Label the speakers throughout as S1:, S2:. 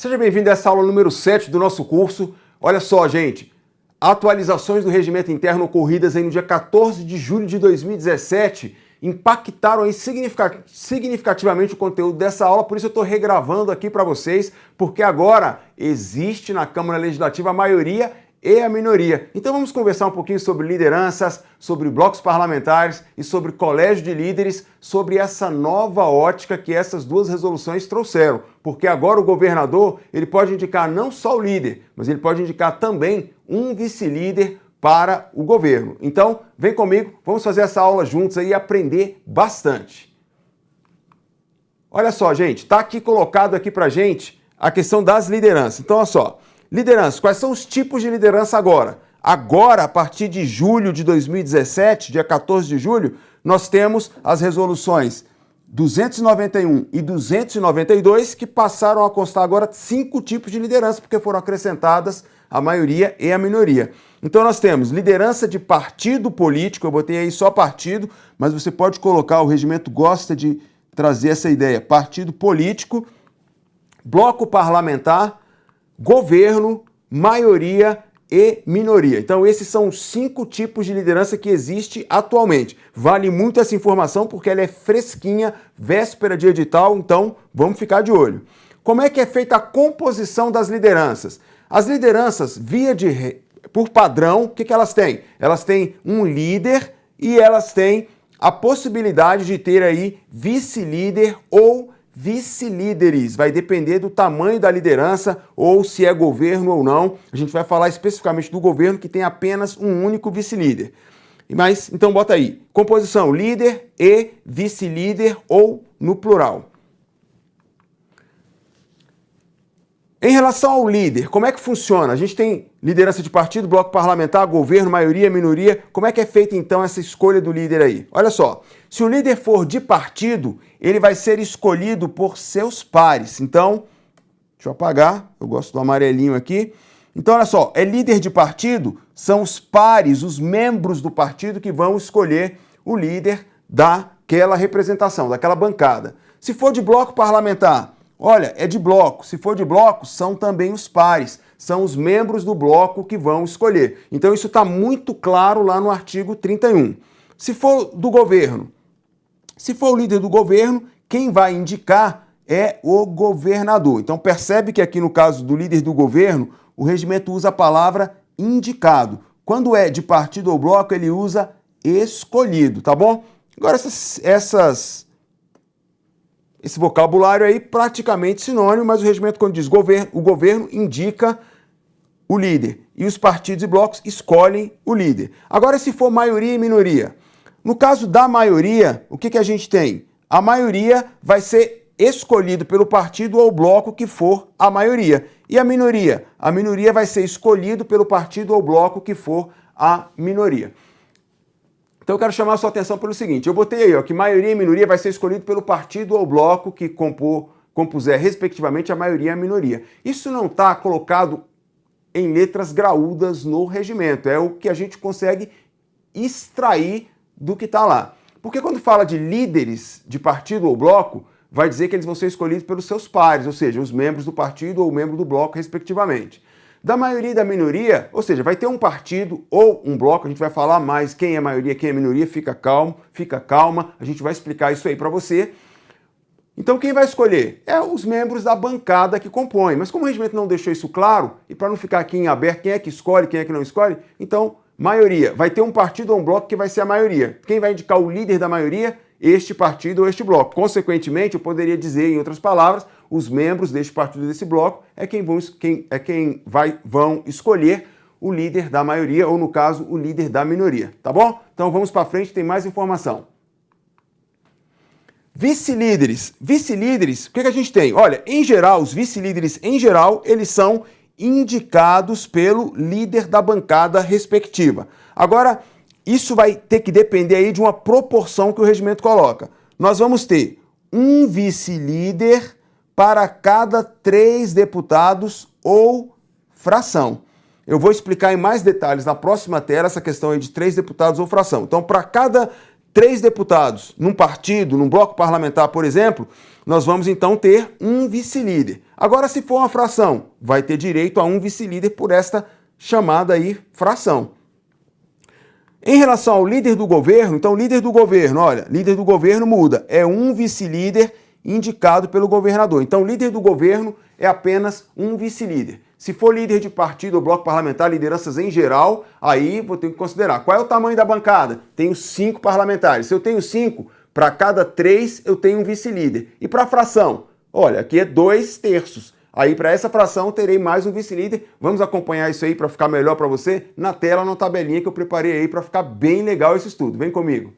S1: Seja bem-vindo a essa aula número 7 do nosso curso. Olha só, gente, atualizações do regimento interno ocorridas aí no dia 14 de julho de 2017 impactaram aí significativamente o conteúdo dessa aula, por isso eu estou regravando aqui para vocês, porque agora existe na Câmara Legislativa a maioria e a minoria. Então vamos conversar um pouquinho sobre lideranças, sobre blocos parlamentares e sobre colégio de líderes, sobre essa nova ótica que essas duas resoluções trouxeram. Porque agora o governador, ele pode indicar não só o líder, mas ele pode indicar também um vice-líder para o governo. Então, vem comigo, vamos fazer essa aula juntos aí e aprender bastante. Olha só, gente, tá aqui colocado aqui pra gente a questão das lideranças. Então, olha só. Liderança, quais são os tipos de liderança agora? Agora, a partir de julho de 2017, dia 14 de julho, nós temos as resoluções 291 e 292 que passaram a constar agora 5 tipos de liderança, porque foram acrescentadas a maioria e a minoria. Então nós temos liderança de partido político, eu botei aí só partido, mas você pode colocar, o regimento gosta de trazer essa ideia, partido político, bloco parlamentar, governo, maioria e minoria. Então esses são os 5 tipos de liderança que existe atualmente. Vale muito essa informação porque ela é fresquinha, véspera de edital, então vamos ficar de olho. Como é que é feita a composição das lideranças? As lideranças, por padrão, o que elas têm? Elas têm um líder e elas têm a possibilidade de ter aí vice-líder ou vice-líderes. Vai depender do tamanho da liderança ou se é governo ou não. A gente vai falar especificamente do governo que tem apenas um único vice-líder. Mas, então bota aí, composição líder e vice-líder ou no plural. Em relação ao líder, como é que funciona? A gente tem liderança de partido, bloco parlamentar, governo, maioria, minoria. Como é que é feita então essa escolha do líder aí? Olha só, se o líder for de partido, ele vai ser escolhido por seus pares. Então, deixa eu apagar, eu gosto do amarelinho aqui. Então, olha só, é líder de partido, são os pares, os membros do partido que vão escolher o líder daquela representação, daquela bancada. Se for de bloco parlamentar, olha, é de bloco. Se for de bloco, são também os pares, são os membros do bloco que vão escolher. Então isso está muito claro lá no artigo 31. Se for do governo, se for o líder do governo, quem vai indicar é o governador. Então percebe que aqui no caso do líder do governo, o regimento usa a palavra indicado. Quando é de partido ou bloco, ele usa escolhido, tá bom? Agora esse vocabulário aí praticamente sinônimo, mas o regimento quando diz governo, o governo indica o líder e os partidos e blocos escolhem o líder. Agora, se for maioria e minoria, no caso da maioria, o que a gente tem? A maioria vai ser escolhido pelo partido ou bloco que for a maioria. E a minoria? A minoria vai ser escolhido pelo partido ou bloco que for a minoria. Então eu quero chamar a sua atenção pelo seguinte, eu botei aí ó, que maioria e minoria vai ser escolhido pelo partido ou bloco que compuser respectivamente a maioria e a minoria. Isso não está colocado em letras graúdas no regimento, é o que a gente consegue extrair do que está lá. Porque quando fala de líderes de partido ou bloco, vai dizer que eles vão ser escolhidos pelos seus pares, ou seja, os membros do partido ou membro do bloco respectivamente. Da maioria e da minoria, ou seja, vai ter um partido ou um bloco, a gente vai falar mais quem é maioria, quem é minoria, fica calma, a gente vai explicar isso aí para você. Então quem vai escolher? É os membros da bancada que compõem, mas como o regimento não deixou isso claro, e para não ficar aqui em aberto quem é que escolhe, quem é que não escolhe, então maioria, vai ter um partido ou um bloco que vai ser a maioria. Quem vai indicar o líder da maioria? Este partido ou este bloco. Consequentemente, eu poderia dizer, em outras palavras, os membros deste partido desse bloco é quem vão escolher o líder da maioria, ou no caso, o líder da minoria, tá bom? Então vamos para frente, tem mais informação. Vice-líderes. Vice-líderes, o que a gente tem? Olha, em geral, os vice-líderes, em geral, eles são indicados pelo líder da bancada respectiva. Agora, isso vai ter que depender aí de uma proporção que o regimento coloca. Nós vamos ter um vice-líder para cada 3 deputados ou fração. Eu vou explicar em mais detalhes na próxima tela essa questão aí de 3 deputados ou fração. Então, para cada 3 deputados num partido, num bloco parlamentar, por exemplo, nós vamos então ter um vice-líder. Agora, se for uma fração, vai ter direito a um vice-líder por esta chamada aí fração. Em relação ao líder do governo, então líder do governo, olha, líder do governo muda, é um vice-líder indicado pelo governador. Então líder do governo é apenas um vice-líder. Se for líder de partido ou bloco parlamentar, lideranças em geral, aí vou ter que considerar. Qual é o tamanho da bancada? Tenho 5 parlamentares. Se eu tenho 5, para cada 3 eu tenho um vice-líder. E para a fração? Olha, aqui é 2/3. Aí para essa fração terei mais um vice-líder. Vamos acompanhar isso aí para ficar melhor para você na tela, na tabelinha que eu preparei aí para ficar bem legal esse estudo. Vem comigo.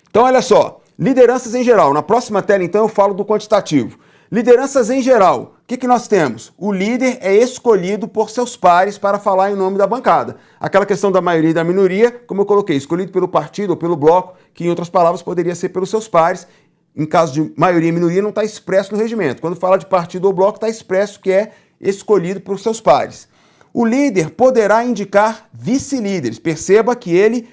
S1: Então olha só, lideranças em geral. Na próxima tela então eu falo do quantitativo. Lideranças em geral. O que nós temos? O líder é escolhido por seus pares para falar em nome da bancada. Aquela questão da maioria e da minoria, como eu coloquei, escolhido pelo partido ou pelo bloco, que em outras palavras poderia ser pelos seus pares. Em caso de maioria e minoria, não está expresso no regimento. Quando fala de partido ou bloco, está expresso que é escolhido por seus pares. O líder poderá indicar vice-líderes. Perceba que ele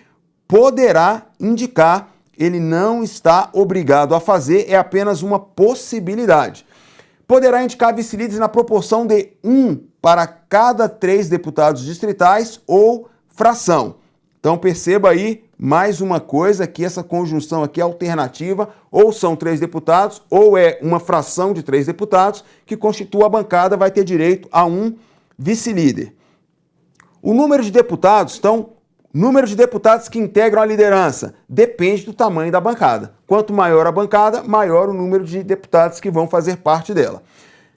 S1: poderá indicar, ele não está obrigado a fazer, é apenas uma possibilidade. Poderá indicar vice-líderes na proporção de 1 para cada 3 deputados distritais ou fração. Então perceba aí mais uma coisa, que essa conjunção aqui é alternativa, ou são 3 deputados, ou é uma fração de 3 deputados, que constitua a bancada, vai ter direito a um vice-líder. O número de deputados, então, número de deputados que integram a liderança, depende do tamanho da bancada. Quanto maior a bancada, maior o número de deputados que vão fazer parte dela.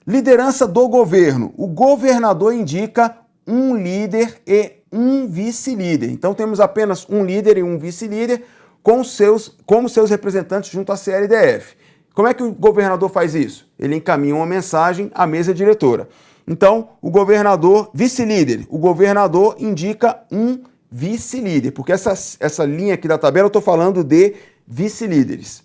S1: Liderança do governo. O governador indica um líder e um vice-líder. Então temos apenas um líder e um vice-líder como seus representantes junto à CLDF. Como é que o governador faz isso? Ele encaminha uma mensagem à mesa diretora. Então, o governador, vice-líder, o governador indica um vice-líder, porque essa linha aqui da tabela eu estou falando de vice-líderes.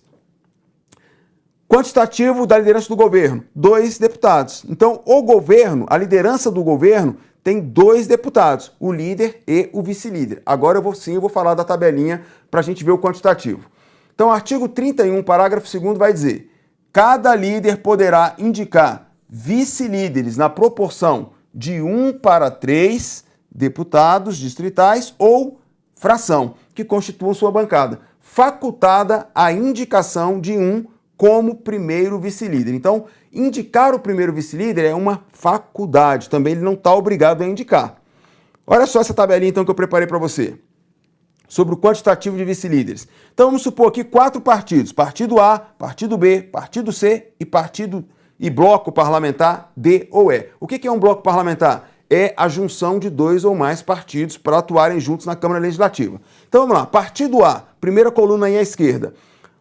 S1: Quantitativo da liderança do governo, 2 deputados. Então, o governo, a liderança do governo, tem 2 deputados, o líder e o vice-líder. Agora eu vou falar da tabelinha para a gente ver o quantitativo. Então, artigo 31, parágrafo 2º vai dizer: cada líder poderá indicar vice-líderes na proporção de 1 para 3 deputados distritais ou fração, que constituam sua bancada, facultada a indicação de um como primeiro vice-líder. Então, indicar o primeiro vice-líder é uma faculdade, também ele não está obrigado a indicar. Olha só essa tabelinha então que eu preparei para você, sobre o quantitativo de vice-líderes. Então vamos supor aqui 4 partidos, partido A, partido B, partido C e bloco parlamentar D ou E. O que é um bloco parlamentar? É a junção de 2 ou mais partidos para atuarem juntos na Câmara Legislativa. Então vamos lá, partido A, primeira coluna aí à esquerda.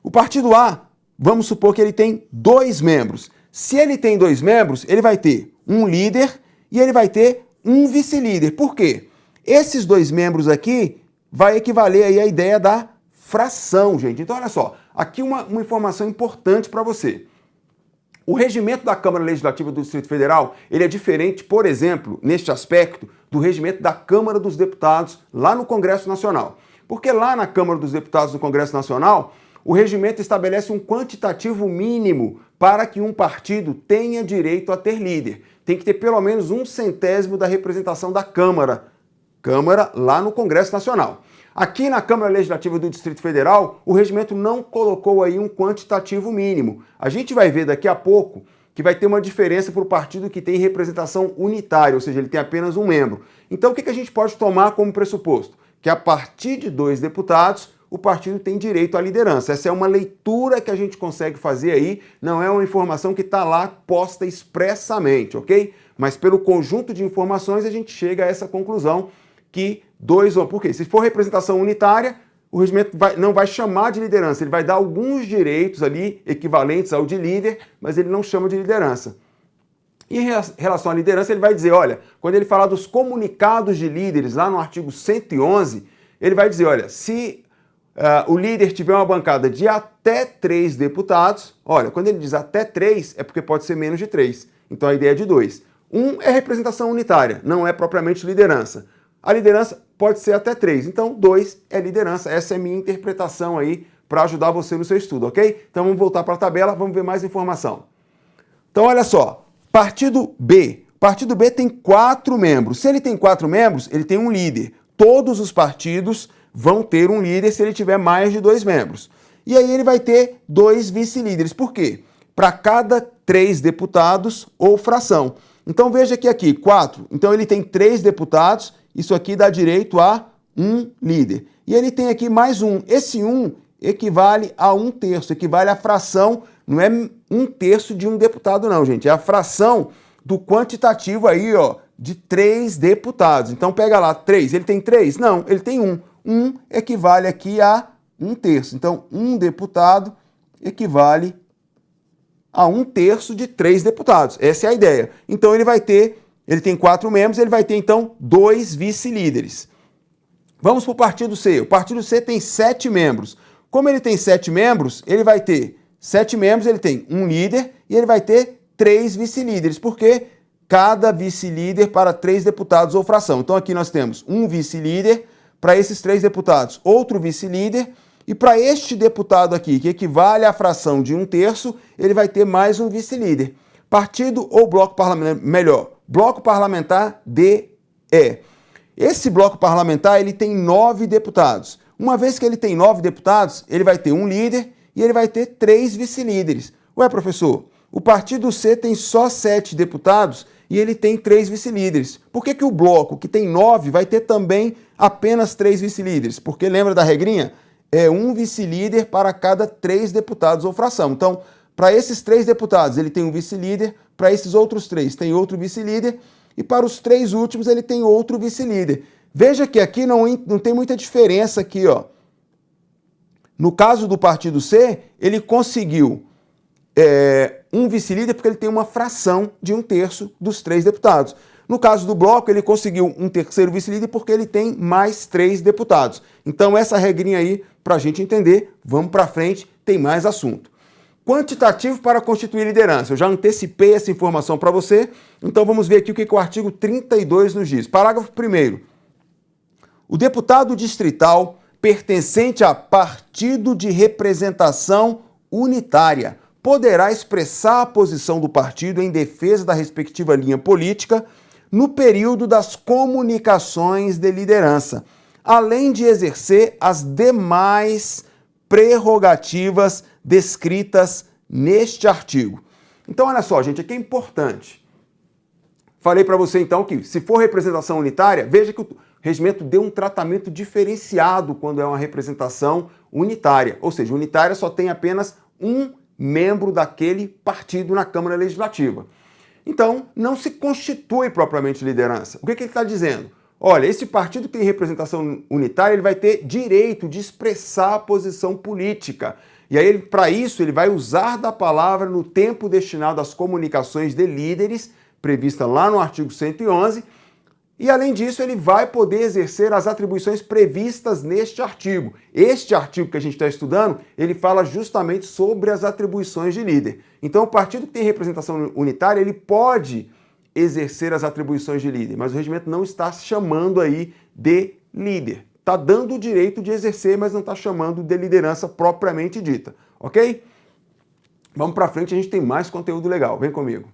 S1: O partido A, vamos supor que ele tem 2 membros. Se ele tem 2 membros, ele vai ter um líder e ele vai ter um vice-líder. Por quê? Esses 2 membros aqui vai equivaler aí à ideia da fração, gente. Então olha só, aqui uma informação importante para você. O regimento da Câmara Legislativa do Distrito Federal, ele é diferente, por exemplo, neste aspecto, do regimento da Câmara dos Deputados lá no Congresso Nacional. Porque lá na Câmara dos Deputados do Congresso Nacional, o regimento estabelece um quantitativo mínimo para que um partido tenha direito a ter líder. Tem que ter pelo menos 1/100º da representação da Câmara lá no Congresso Nacional. Aqui na Câmara Legislativa do Distrito Federal, o regimento não colocou aí um quantitativo mínimo. A gente vai ver daqui a pouco que vai ter uma diferença para o partido que tem representação unitária, ou seja, ele tem apenas um membro. Então o que a gente pode tomar como pressuposto? Que a partir de 2 deputados, o partido tem direito à liderança. Essa é uma leitura que a gente consegue fazer aí, não é uma informação que está lá posta expressamente, ok? Mas pelo conjunto de informações a gente chega a essa conclusão que 2 ou... Por quê? Se for representação unitária, o regimento não vai chamar de liderança, ele vai dar alguns direitos ali equivalentes ao de líder, mas ele não chama de liderança. E em relação à liderança, ele vai dizer, olha, quando ele falar dos comunicados de líderes, lá no artigo 111, ele vai dizer, olha, se o líder tiver uma bancada de até 3 deputados, olha, quando ele diz até 3, é porque pode ser menos de 3. Então a ideia é de 2. 1 é representação unitária, não é propriamente liderança. A liderança, pode ser até 3. Então, 2 é liderança. Essa é a minha interpretação aí para ajudar você no seu estudo, ok? Então, vamos voltar para a tabela, vamos ver mais informação. Então, olha só, partido B. Partido B tem 4 membros. Se ele tem 4 membros, ele tem um líder. Todos os partidos vão ter um líder se ele tiver mais de 2 membros. E aí ele vai ter 2 vice-líderes. Por quê? Para cada 3 deputados ou fração. Então veja que aqui, 4. Então ele tem 3 deputados, isso aqui dá direito a um líder. E ele tem aqui mais um. Esse 1 equivale a 1/3, equivale à fração, não é 1/3 de um deputado não, gente. É a fração do quantitativo aí, ó, de 3 deputados. Então pega lá, 3. Ele tem 3? Não, ele tem 1. 1 equivale aqui a 1/3. Então, um deputado equivale a 1/3 de 3 deputados. Essa é a ideia. Então, ele tem 4 membros, ele vai ter, então, 2 vice-líderes. Vamos para o partido C. O partido C tem 7 membros. Como ele tem 7 membros, ele vai ter 7 membros, ele tem um líder e ele vai ter 3 vice-líderes, porque cada vice-líder para 3 deputados ou fração. Então, aqui nós temos um vice-líder para esses 3 deputados, outro vice-líder, e para este deputado aqui, que equivale à fração de 1/3, ele vai ter mais um vice-líder. Partido ou bloco parlamentar? Melhor, bloco parlamentar DE. Esse bloco parlamentar, ele tem 9 deputados. Uma vez que ele tem 9 deputados, ele vai ter um líder e ele vai ter 3 vice-líderes. Ué, professor, o partido C tem só 7 deputados e ele tem 3 vice-líderes. Por que o bloco, que tem 9, vai ter também apenas 3 vice-líderes? Porque lembra da regrinha? É um vice-líder para cada 3 deputados ou fração. Então, para esses 3 deputados, ele tem um vice-líder, para esses outros 3 tem outro vice-líder, e para os 3 últimos ele tem outro vice-líder. Veja que aqui não tem muita diferença aqui, ó. No caso do partido C, ele conseguiu um vice-líder porque ele tem uma fração de 1/3 dos 3 deputados. No caso do bloco, ele conseguiu um terceiro vice-líder porque ele tem mais 3 deputados. Então, essa regrinha aí, para a gente entender, vamos para frente, tem mais assunto. Quantitativo para constituir liderança. Eu já antecipei essa informação para você, então vamos ver aqui o que o artigo 32 nos diz. Parágrafo 1º. O deputado distrital pertencente a partido de representação unitária poderá expressar a posição do partido em defesa da respectiva linha política no período das comunicações de liderança, além de exercer as demais prerrogativas descritas neste artigo. Então, olha só, gente, aqui é importante. Falei para você, então, que se for representação unitária, veja que o regimento deu um tratamento diferenciado quando é uma representação unitária. Ou seja, unitária só tem apenas um membro daquele partido na Câmara Legislativa. Então, não se constitui propriamente liderança. O que ele está dizendo? Olha, esse partido que tem representação unitária, ele vai ter direito de expressar a posição política. E aí, para isso, ele vai usar da palavra no tempo destinado às comunicações de líderes, prevista lá no artigo 111, e, além disso, ele vai poder exercer as atribuições previstas neste artigo. Este artigo que a gente está estudando, ele fala justamente sobre as atribuições de líder. Então, o partido que tem representação unitária, ele pode exercer as atribuições de líder, mas o regimento não está chamando aí de líder. Está dando o direito de exercer, mas não está chamando de liderança propriamente dita, ok? Vamos para frente, a gente tem mais conteúdo legal. Vem comigo.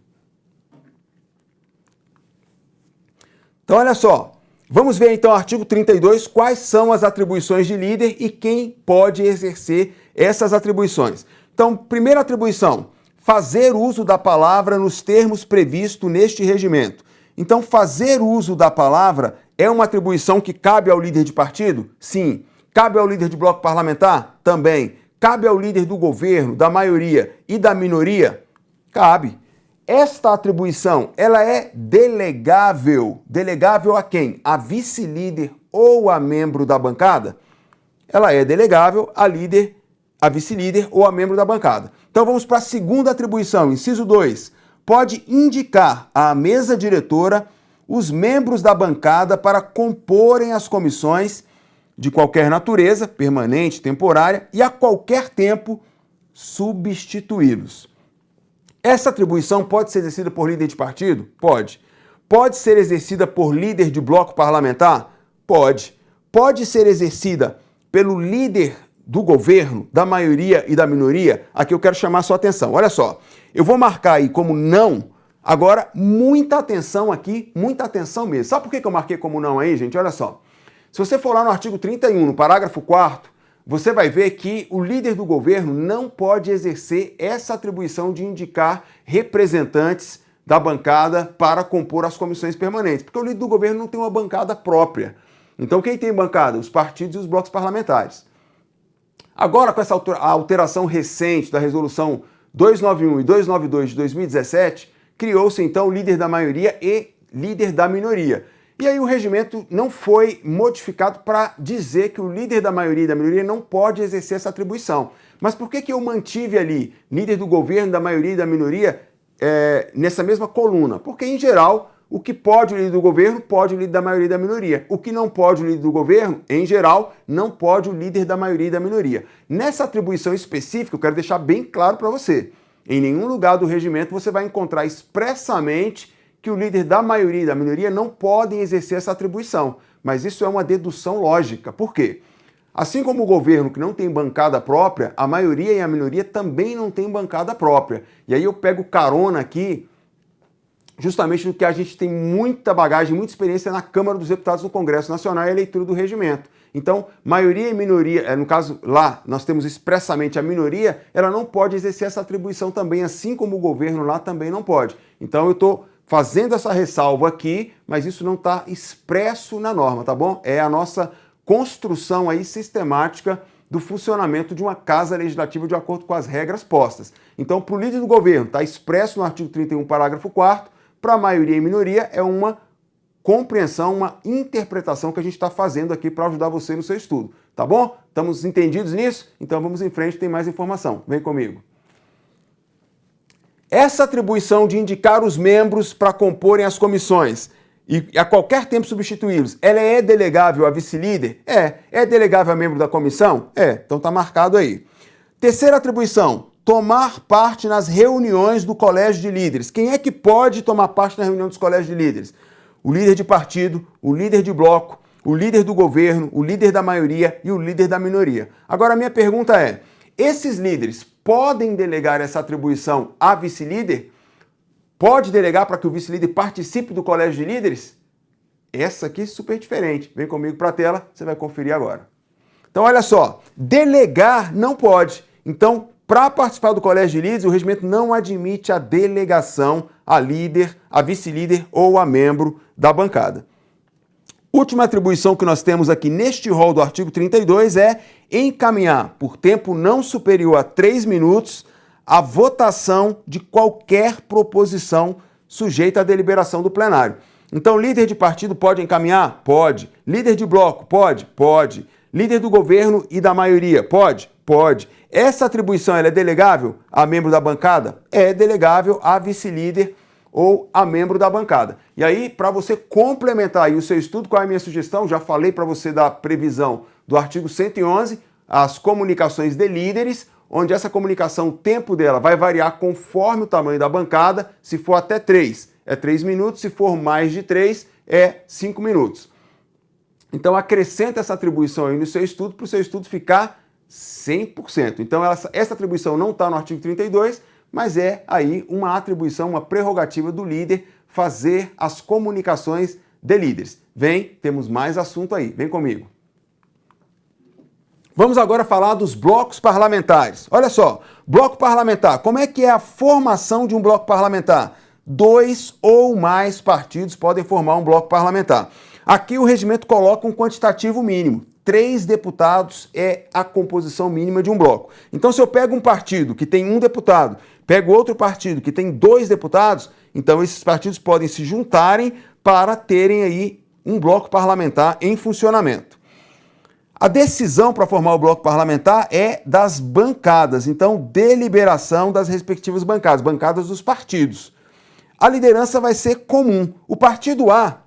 S1: Então, olha só, vamos ver então o artigo 32, quais são as atribuições de líder e quem pode exercer essas atribuições. Então, primeira atribuição, fazer uso da palavra nos termos previstos neste regimento. Então, fazer uso da palavra é uma atribuição que cabe ao líder de partido? Sim. Cabe ao líder de bloco parlamentar? Também. Cabe ao líder do governo, da maioria e da minoria? Cabe. Esta atribuição, ela é delegável. Delegável a quem? A vice-líder ou a membro da bancada? Ela é delegável a líder, a vice-líder ou a membro da bancada. Então vamos para a segunda atribuição, inciso 2. Pode indicar à mesa diretora os membros da bancada para comporem as comissões de qualquer natureza, permanente, temporária, e a qualquer tempo substituí-los. Essa atribuição pode ser exercida por líder de partido? Pode. Pode ser exercida por líder de bloco parlamentar? Pode. Pode ser exercida pelo líder do governo, da maioria e da minoria? Aqui eu quero chamar a sua atenção. Olha só, eu vou marcar aí como não. Agora, muita atenção aqui, muita atenção mesmo. Sabe por que eu marquei como não aí, gente? Olha só. Se você for lá no artigo 31, no parágrafo 4º, você vai ver que o líder do governo não pode exercer essa atribuição de indicar representantes da bancada para compor as comissões permanentes, porque o líder do governo não tem uma bancada própria. Então quem tem bancada? Os partidos e os blocos parlamentares. Agora, com essa alteração recente da resolução 291 e 292 de 2017, criou-se então o líder da maioria e líder da minoria. E aí o regimento não foi modificado para dizer que o líder da maioria e da minoria não pode exercer essa atribuição. Mas por que eu mantive ali líder do governo, da maioria e da minoria nessa mesma coluna? Porque, em geral, o que pode o líder do governo, pode o líder da maioria e da minoria. O que não pode o líder do governo, em geral, não pode o líder da maioria e da minoria. Nessa atribuição específica, eu quero deixar bem claro para você. Em nenhum lugar do regimento você vai encontrar expressamente que o líder da maioria e da minoria não podem exercer essa atribuição. Mas isso é uma dedução lógica. Por quê? Assim como o governo que não tem bancada própria, a maioria e a minoria também não tem bancada própria. E aí eu pego carona aqui justamente do que a gente tem muita bagagem, muita experiência na Câmara dos Deputados no Congresso Nacional e a leitura do regimento. Então, maioria e minoria, no caso lá, nós temos expressamente a minoria, ela não pode exercer essa atribuição também, assim como o governo lá também não pode. Então eu estou fazendo essa ressalva aqui, mas isso não está expresso na norma, tá bom? É a nossa construção aí sistemática do funcionamento de uma casa legislativa de acordo com as regras postas. Então, para o líder do governo, está expresso no artigo 31, parágrafo 4º, para a maioria e minoria é uma compreensão, uma interpretação que a gente está fazendo aqui para ajudar você no seu estudo, tá bom? Estamos entendidos nisso? Então vamos em frente, tem mais informação. Vem comigo. Essa atribuição de indicar os membros para comporem as comissões e a qualquer tempo substituí-los, ela é delegável a vice-líder? É delegável a membro da comissão? Então está marcado aí. Terceira atribuição, tomar parte nas reuniões do colégio de líderes. Quem é que pode tomar parte na reunião dos colégios de líderes? O líder de partido, o líder de bloco, o líder do governo, o líder da maioria e o líder da minoria. Agora a minha pergunta é, esses líderes podem delegar essa atribuição a vice-líder? Pode delegar para que o vice-líder participe do colégio de líderes? Essa aqui é super diferente. Vem comigo para a tela, você vai conferir agora. Então olha só, delegar não pode. Então, para participar do colégio de líderes, o regimento não admite a delegação a líder, a vice-líder ou a membro da bancada. Última atribuição que nós temos aqui neste rol do artigo 32 é encaminhar, por tempo não superior a 3 minutos, a votação de qualquer proposição sujeita à deliberação do plenário. Então, líder de partido pode encaminhar? Pode. Líder de bloco? Pode? Pode. Líder do governo e da maioria? Pode? Pode. Essa atribuição ela é delegável a membro da bancada? É delegável a vice-líder ou a membro da bancada. E aí, para você complementar aí o seu estudo, qual é a minha sugestão? Já falei para você da previsão do artigo 111, as comunicações de líderes, onde essa comunicação, o tempo dela vai variar conforme o tamanho da bancada. Se for até 3, é 3 minutos. Se for mais de 3, é 5 minutos. Então, acrescenta essa atribuição aí no seu estudo, para o seu estudo ficar 100%. Então, essa atribuição não está no artigo 32, mas é aí uma atribuição, uma prerrogativa do líder fazer as comunicações de líderes. Vem, temos mais assunto aí. Vem comigo. Vamos agora falar dos blocos parlamentares. Olha só, bloco parlamentar. Como é que é a formação de um bloco parlamentar? 2 ou mais partidos podem formar um bloco parlamentar. Aqui o regimento coloca um quantitativo mínimo. 3 deputados é a composição mínima de um bloco. Então, se eu pego um partido que tem 1 deputado, pego outro partido que tem 2 deputados, então esses partidos podem se juntarem para terem aí um bloco parlamentar em funcionamento. A decisão para formar o bloco parlamentar é das bancadas, então deliberação das respectivas bancadas, bancadas dos partidos. A liderança vai ser comum. O partido A,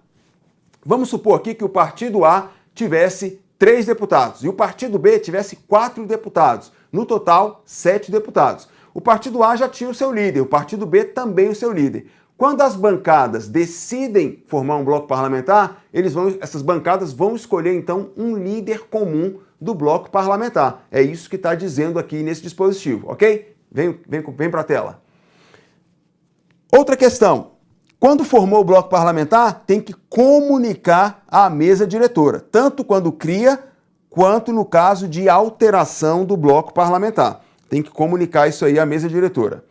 S1: vamos supor aqui que o partido A tivesse 3 deputados e o partido B tivesse 4 deputados, no total 7 deputados. O partido A já tinha o seu líder, o partido B também o seu líder. Quando as bancadas decidem formar um bloco parlamentar, essas bancadas vão escolher, então, um líder comum do bloco parlamentar. É isso que está dizendo aqui nesse dispositivo, ok? Vem para a tela. Outra questão. Quando formou o bloco parlamentar, tem que comunicar à mesa diretora, tanto quando cria, quanto no caso de alteração do bloco parlamentar. Tem que comunicar isso aí à mesa diretora.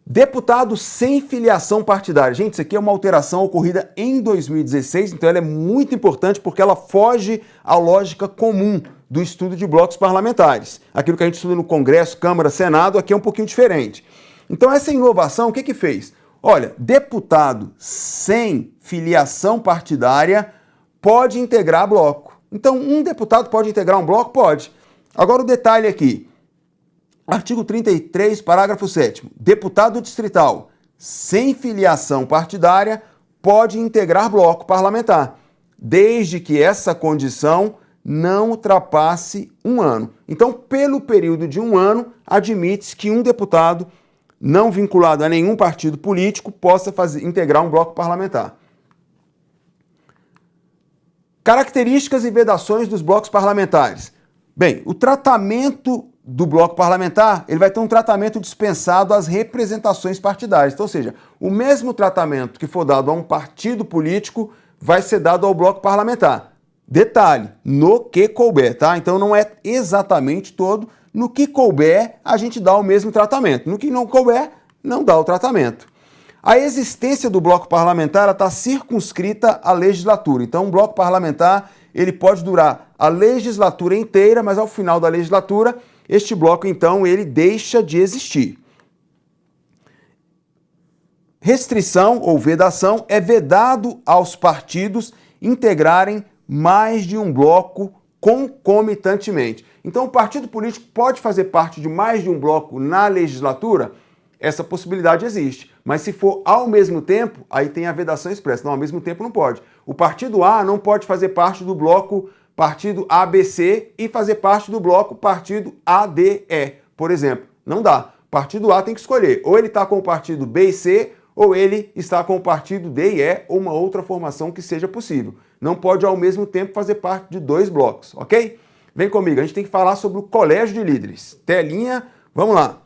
S1: Deputado sem filiação partidária. Gente, isso aqui é uma alteração ocorrida em 2016, então ela é muito importante porque ela foge à lógica comum do estudo de blocos parlamentares. Aquilo que a gente estuda no Congresso, Câmara, Senado, aqui é um pouquinho diferente. Então essa inovação, o que fez? Olha, deputado sem filiação partidária pode integrar bloco. Então um deputado pode integrar um bloco? Pode. Agora o detalhe aqui. Artigo 33, parágrafo 7º. Deputado distrital sem filiação partidária pode integrar bloco parlamentar, desde que essa condição não ultrapasse 1 ano. Então, pelo período de 1 ano, admite-se que um deputado não vinculado a nenhum partido político possa integrar um bloco parlamentar. Características e vedações dos blocos parlamentares. Bem, o tratamento do bloco parlamentar, ele vai ter um tratamento dispensado às representações partidárias. Então, ou seja, o mesmo tratamento que for dado a um partido político vai ser dado ao bloco parlamentar. Detalhe, no que couber, tá? Então não é exatamente todo. No que couber, a gente dá o mesmo tratamento. No que não couber, não dá o tratamento. A existência do bloco parlamentar está circunscrita à legislatura. Então, um bloco parlamentar, ele pode durar a legislatura inteira, mas ao final da legislatura, este bloco, então, ele deixa de existir. Restrição ou vedação é vedado aos partidos integrarem mais de um bloco concomitantemente. Então, o partido político pode fazer parte de mais de um bloco na legislatura? Essa possibilidade existe. Mas se for ao mesmo tempo, aí tem a vedação expressa. Não, ao mesmo tempo não pode. O partido A não pode fazer parte do bloco partido ABC e fazer parte do bloco partido ADE, por exemplo. Não dá. Partido A tem que escolher. Ou ele está com o partido B e C, ou ele está com o partido D e E, ou uma outra formação que seja possível. Não pode ao mesmo tempo fazer parte de 2 blocos, ok? Vem comigo, a gente tem que falar sobre o colégio de líderes. Telinha, vamos lá.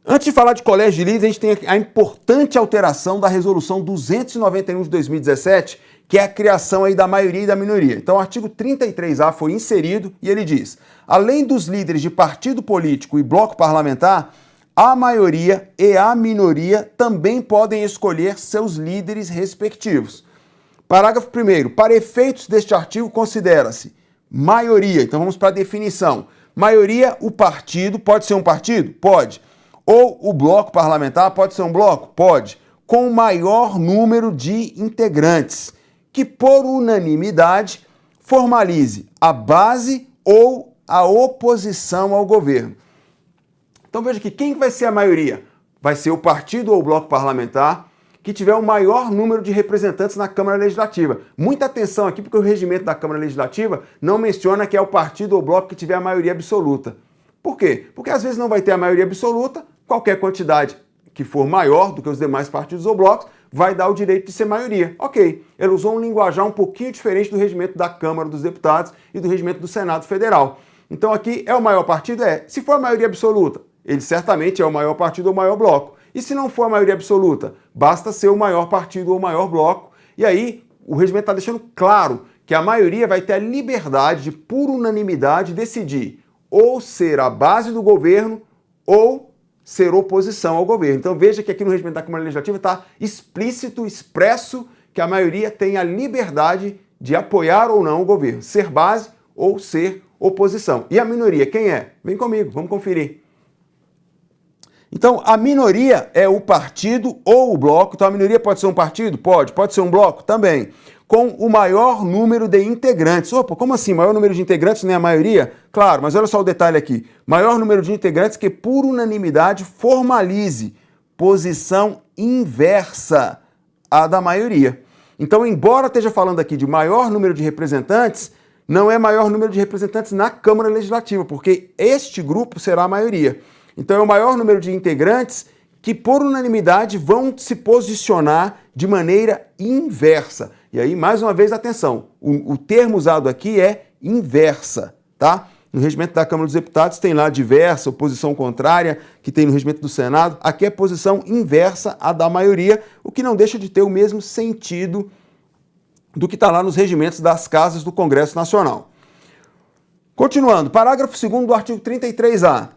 S1: Antes de falar de colégio de líderes, a gente tem a importante alteração da resolução 291 de 2017, que é a criação aí da maioria e da minoria. Então o artigo 33A foi inserido e ele diz: além dos líderes de partido político e bloco parlamentar, a maioria e a minoria também podem escolher seus líderes respectivos. Parágrafo 1º. Para efeitos deste artigo, considera-se maioria. Então vamos para a definição. Maioria, o partido, pode ser um partido? Pode. Ou o bloco parlamentar, pode ser um bloco? Pode. Com o maior número de integrantes, que por unanimidade formalize a base ou a oposição ao governo. Então veja que quem vai ser a maioria? Vai ser o partido ou o bloco parlamentar que tiver o maior número de representantes na Câmara Legislativa. Muita atenção aqui, porque o regimento da Câmara Legislativa não menciona que é o partido ou o bloco que tiver a maioria absoluta. Por quê? Porque às vezes não vai ter a maioria absoluta, qualquer quantidade que for maior do que os demais partidos ou blocos vai dar o direito de ser maioria. Ok, ele usou um linguajar um pouquinho diferente do regimento da Câmara dos Deputados e do regimento do Senado Federal. Então aqui é o maior partido? É. Se for a maioria absoluta, ele certamente é o maior partido ou o maior bloco. E se não for a maioria absoluta, basta ser o maior partido ou o maior bloco. E aí o regimento está deixando claro que a maioria vai ter a liberdade de, por unanimidade, decidir ou ser a base do governo ou ser oposição ao governo. Então veja que aqui no regimento da Câmara Legislativa está explícito, expresso, que a maioria tem a liberdade de apoiar ou não o governo, ser base ou ser oposição. E a minoria, quem é? Vem comigo, vamos conferir. Então, a minoria é o partido ou o bloco. Então, a minoria pode ser um partido? Pode. Pode ser um bloco? Também. Com o maior número de integrantes. Opa, como assim? Maior número de integrantes não é a maioria? Claro, mas olha só o detalhe aqui. Maior número de integrantes que, por unanimidade, formalize posição inversa à da maioria. Então, embora esteja falando aqui de maior número de representantes, não é maior número de representantes na Câmara Legislativa, porque este grupo será a maioria. Então, é o maior número de integrantes que por unanimidade vão se posicionar de maneira inversa. E aí, mais uma vez, atenção, o termo usado aqui é inversa, tá? No regimento da Câmara dos Deputados tem lá diversa, oposição contrária, que tem no regimento do Senado. Aqui é posição inversa à da maioria, o que não deixa de ter o mesmo sentido do que está lá nos regimentos das casas do Congresso Nacional. Continuando, parágrafo 2º do artigo 33A.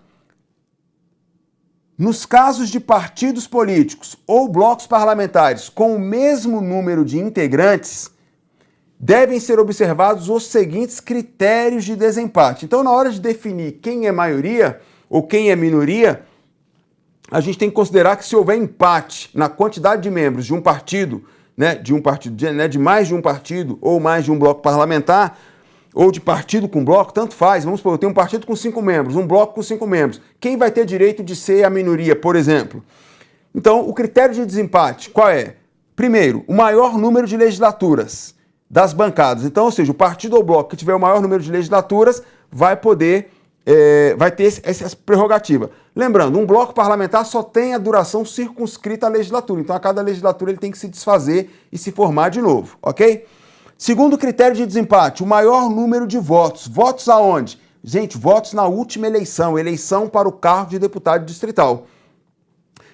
S1: Nos casos de partidos políticos ou blocos parlamentares com o mesmo número de integrantes, devem ser observados os seguintes critérios de desempate. Então, na hora de definir quem é maioria ou quem é minoria, a gente tem que considerar que se houver empate na quantidade de membros de um partido, de mais de um partido ou mais de um bloco parlamentar, ou de partido com bloco, tanto faz. Vamos supor, eu tenho um partido com 5 membros, um bloco com 5 membros. Quem vai ter direito de ser a minoria, por exemplo? Então, o critério de desempate, qual é? Primeiro, o maior número de legislaturas das bancadas. Então, ou seja, o partido ou bloco que tiver o maior número de legislaturas vai poder, vai ter essa prerrogativa. Lembrando, um bloco parlamentar só tem a duração circunscrita à legislatura. Então, a cada legislatura ele tem que se desfazer e se formar de novo, ok? Segundo critério de desempate, o maior número de votos. Votos aonde? Gente, votos na última eleição, eleição para o cargo de deputado distrital.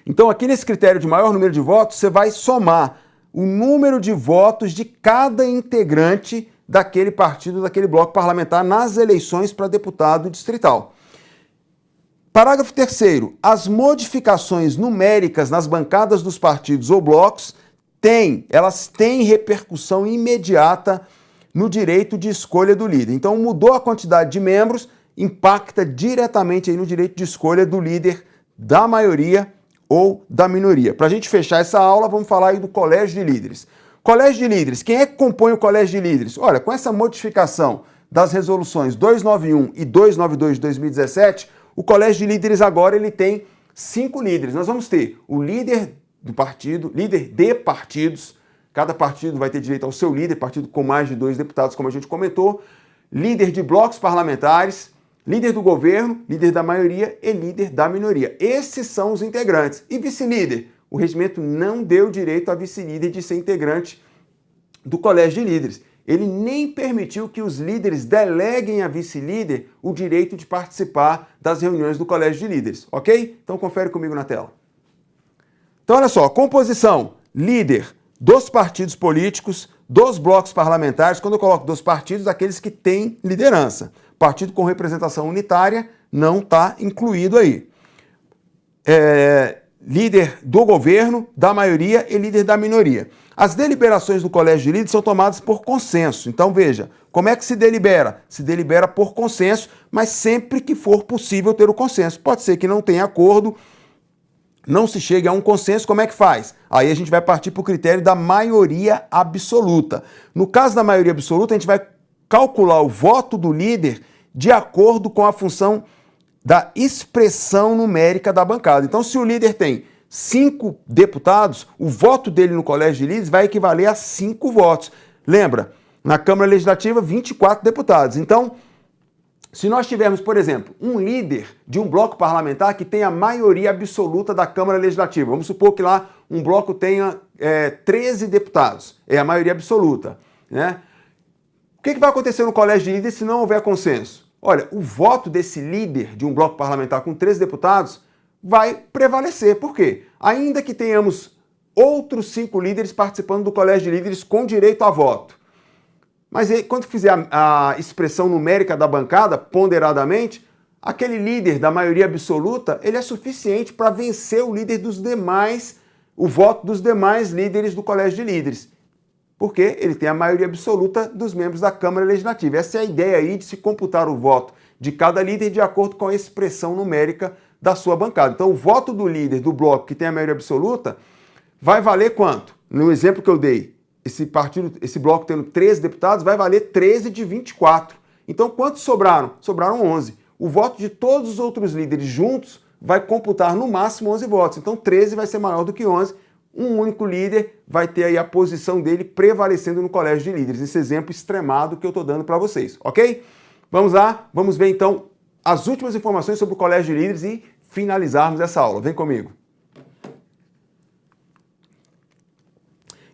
S1: Então, aqui nesse critério de maior número de votos, você vai somar o número de votos de cada integrante daquele partido, daquele bloco parlamentar nas eleições para deputado distrital. Parágrafo 3º. As modificações numéricas nas bancadas dos partidos ou blocos elas têm repercussão imediata no direito de escolha do líder. Então, mudou a quantidade de membros, impacta diretamente aí no direito de escolha do líder da maioria ou da minoria. Para a gente fechar essa aula, vamos falar aí do Colégio de Líderes. Colégio de Líderes, quem é que compõe o Colégio de Líderes? Olha, com essa modificação das resoluções 291 e 292 de 2017, o Colégio de Líderes agora ele tem 5 líderes. Nós vamos ter o líder do partido, líder de partidos, cada partido vai ter direito ao seu líder, partido com mais de 2 deputados, como a gente comentou, líder de blocos parlamentares, líder do governo, líder da maioria e líder da minoria. Esses são os integrantes. E vice-líder? O regimento não deu direito a vice-líder de ser integrante do Colégio de Líderes. Ele nem permitiu que os líderes deleguem a vice-líder o direito de participar das reuniões do Colégio de Líderes, ok? Então confere comigo na tela. Então, olha só, composição, líder dos partidos políticos, dos blocos parlamentares, quando eu coloco dos partidos, daqueles que têm liderança. Partido com representação unitária não está incluído aí. Líder do governo, da maioria e líder da minoria. As deliberações do Colégio de Líderes são tomadas por consenso. Então, veja, como é que se delibera? Se delibera por consenso, mas sempre que for possível ter o consenso. Pode ser que não tenha acordo, não se chegue a um consenso, como é que faz? Aí a gente vai partir para o critério da maioria absoluta. No caso da maioria absoluta, a gente vai calcular o voto do líder de acordo com a função da expressão numérica da bancada. Então, se o líder tem 5 deputados, o voto dele no Colégio de Líderes vai equivaler a 5 votos. Lembra, na Câmara Legislativa, 24 deputados. Então, se nós tivermos, por exemplo, um líder de um bloco parlamentar que tenha a maioria absoluta da Câmara Legislativa, vamos supor que lá um bloco tenha 13 deputados, é a maioria absoluta, né? O que vai acontecer no Colégio de Líderes se não houver consenso? Olha, o voto desse líder de um bloco parlamentar com 13 deputados vai prevalecer. Por quê? Ainda que tenhamos outros 5 líderes participando do Colégio de Líderes com direito a voto. Mas aí, quando fizer a expressão numérica da bancada, ponderadamente, aquele líder da maioria absoluta, ele é suficiente para vencer o líder dos demais, o voto dos demais líderes do Colégio de Líderes. Porque ele tem a maioria absoluta dos membros da Câmara Legislativa. Essa é a ideia aí de se computar o voto de cada líder de acordo com a expressão numérica da sua bancada. Então, o voto do líder do bloco que tem a maioria absoluta vai valer quanto? No exemplo que eu dei, esse bloco tendo 13 deputados, vai valer 13 de 24. Então, quantos sobraram? Sobraram 11. O voto de todos os outros líderes juntos vai computar no máximo 11 votos. Então, 13 vai ser maior do que 11. Um único líder vai ter aí a posição dele prevalecendo no Colégio de Líderes. Esse exemplo extremado que eu estou dando para vocês, ok? Vamos lá, vamos ver então as últimas informações sobre o Colégio de Líderes e finalizarmos essa aula. Vem comigo.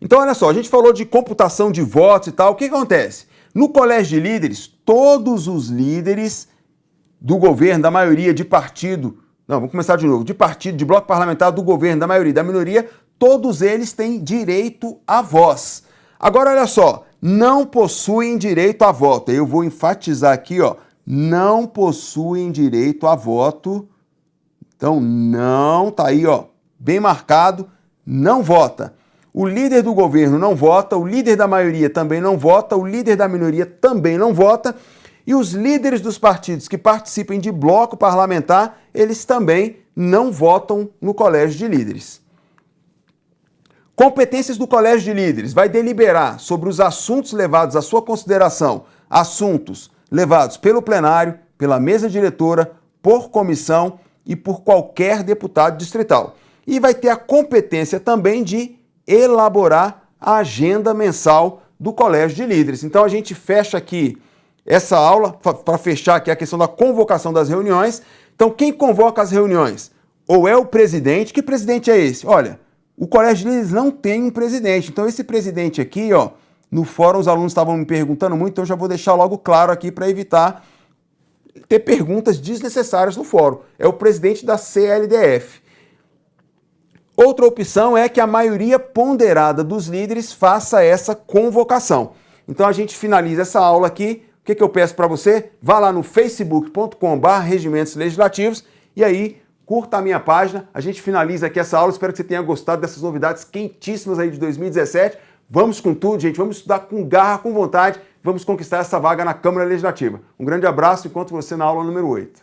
S1: Então, olha só, a gente falou de computação de votos e tal. O que acontece? No colégio de líderes, todos os líderes do governo, da maioria, de partido, não, vamos começar de novo, de partido, de bloco parlamentar, do governo, da maioria, da minoria, todos eles têm direito à voz. Agora, olha só, não possuem direito a voto. Eu vou enfatizar aqui, ó, não possuem direito a voto. Então, não, tá aí, ó, bem marcado, não vota. O líder do governo não vota, o líder da maioria também não vota, o líder da minoria também não vota, e os líderes dos partidos que participem de bloco parlamentar, eles também não votam no colégio de líderes. Competências do colégio de líderes: vai deliberar sobre os assuntos levados à sua consideração, assuntos levados pelo plenário, pela mesa diretora, por comissão e por qualquer deputado distrital. E vai ter a competência também de elaborar a agenda mensal do colégio de líderes. Então a gente fecha aqui essa aula para fechar aqui a questão da convocação das reuniões. Então quem convoca as reuniões? Ou é o presidente. Que presidente é esse? Olha, o colégio de líderes não tem um presidente. Então esse presidente aqui, ó, no fórum os alunos estavam me perguntando muito, então eu já vou deixar logo claro aqui para evitar ter perguntas desnecessárias no fórum. É o presidente da CLDF. Outra opção é que a maioria ponderada dos líderes faça essa convocação. Então a gente finaliza essa aula aqui. O que eu peço para você? Vá lá no facebook.com/regimentos legislativos e aí curta a minha página. A gente finaliza aqui essa aula. Espero que você tenha gostado dessas novidades quentíssimas aí de 2017. Vamos com tudo, gente. Vamos estudar com garra, com vontade. Vamos conquistar essa vaga na Câmara Legislativa. Um grande abraço e encontro você na aula número 8.